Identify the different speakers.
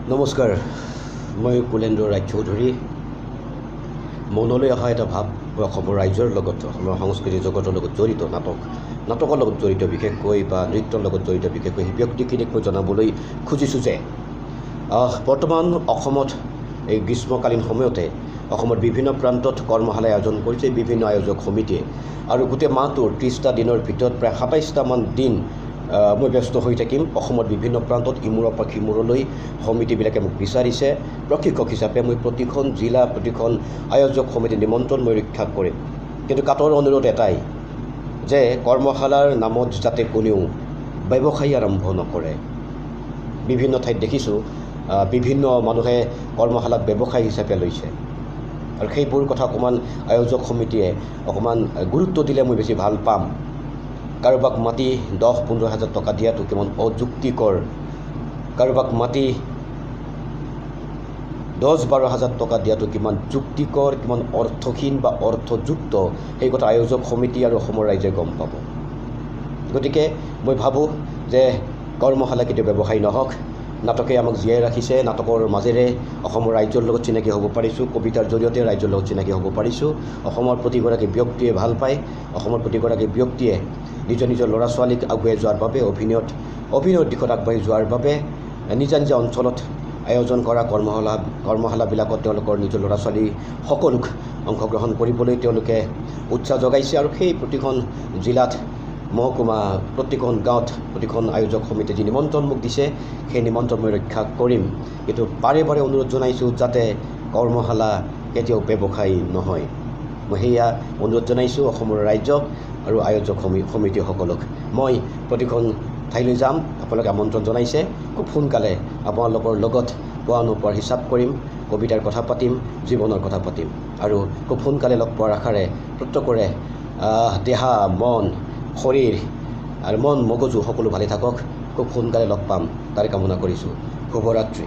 Speaker 1: নমস্কাৰ, মই কুলেন্দ্ৰ চৌধুৰী। মনলৈ অহা এটা ভাৱ অসমৰ ৰাইজৰ লগত, অসমৰ সংস্কৃতি জগতৰ লগত জড়িত নাটকৰ লগত জড়িত বিশেষকৈ বা নৃত্যৰ লগত জড়িত বিশেষকৈ সেই ব্যক্তিখিনিক মই জনাবলৈ খুজিছোঁ যে বৰ্তমান অসমত এই গ্ৰীষ্মকালীন সময়তে অসমৰ বিভিন্ন প্ৰান্তত কৰ্মশালা আয়োজন কৰিছে বিভিন্ন আয়োজক সমিতিয়ে। আৰু গোটেই মাহটোৰ 30টা দিনৰ ভিতৰত প্ৰায় 27টামান দিন মই ব্যস্ত হৈ থাকিম। অসমৰ বিভিন্ন প্ৰান্তত ইমূৰৰ পৰা সিমূৰলৈ সমিতিবিলাকে মোক বিচাৰিছে। প্ৰশিক্ষক হিচাপে মই প্ৰতিখন জিলা প্ৰতিখন আয়োজক সমিতিৰ নিমন্ত্ৰণ মই ৰক্ষা কৰিম। কিন্তু কাটৰ অনুৰোধ এটাই যে কৰ্মশালাৰ নামত যাতে কোনেও ব্যৱসায়ী আৰম্ভ নকৰে। বিভিন্ন ঠাইত দেখিছোঁ বিভিন্ন মানুহে কৰ্মশালাক ব্যৱসায় হিচাপে লৈছে, আৰু সেইবোৰ কথা অকণমান আয়োজক সমিতিয়ে অকণমান গুৰুত্ব দিলে মই বেছি ভাল পাম। কাৰোবাক মাটি 10-15 হাজাৰ টকা দিয়াটো কিমান অযুক্তিকৰ, কাৰোবাক মাটি 10-12 হাজাৰ টকা দিয়াটো কিমান যুক্তিকৰ, কিমান অৰ্থহীন বা অৰ্থযুক্ত, সেই কথা আয়োজক সমিতি আৰু অসমৰ ৰাইজে গম পাব। গতিকে মই ভাবোঁ যে কৰ্মশালা কেতিয়াও ব্যৱসায় নহওক। নাটকে আমাক জীয়াই ৰাখিছে, নাটকৰ মাজেৰে অসমৰ ৰাইজৰ লগত চিনাকি হ'ব পাৰিছোঁ, কবিতাৰ জৰিয়তে ৰাইজৰ লগত চিনাকি হ'ব পাৰিছোঁ। অসমৰ প্ৰতিগৰাকী ব্যক্তিয়ে ভাল পায়, অসমৰ প্ৰতিগৰাকী ব্যক্তিয়ে নিজৰ ল'ৰা ছোৱালীক আগুৱাই যোৱাৰ বাবে, অভিনয়ৰ দিশত আগবাঢ়ি যোৱাৰ বাবে নিজা অঞ্চলত আয়োজন কৰা কৰ্মশালাবিলাকত তেওঁলোকৰ নিজৰ ল'ৰা ছোৱালী সকলোক অংশগ্ৰহণ কৰিবলৈ তেওঁলোকে উৎসাহ যোগাইছে। আৰু সেই প্ৰতিখন জিলাত, মহকুমা, প্ৰতিখন গাঁৱত, প্ৰতিখন আয়োজক সমিতিয়ে যি নিমন্ত্ৰণ মোক দিছে সেই নিমন্ত্ৰণ মই ৰক্ষা কৰিম। কিন্তু বাৰে বাৰে অনুৰোধ জনাইছোঁ যাতে কৰ্মশালা কেতিয়াও ব্যৱসায়ী নহয়। মই সেয়া অনুৰোধ জনাইছোঁ অসমৰ ৰাইজক আৰু আয়োজক সমিতিসকলক। মই প্ৰতিখন ঠাইলৈ যাম, আপোনালোকে আমন্ত্ৰণ জনাইছে। খুব সোনকালে আপোনালোকৰ লগত পোৱা নোপোৱাৰ হিচাপ কৰিম, কবিতাৰ কথা পাতিম, জীৱনৰ কথা পাতিম, আৰু খুব সোনকালে লগ পোৱাৰ আশাৰে প্ৰত্যেকৰে দেহা, মন, শৰীৰ আৰু মগজু সকলো ভালে থাকক। খুব সোনকালে লগ পাম তাৰে কামনা কৰিছোঁ। শুভৰাত্ৰি।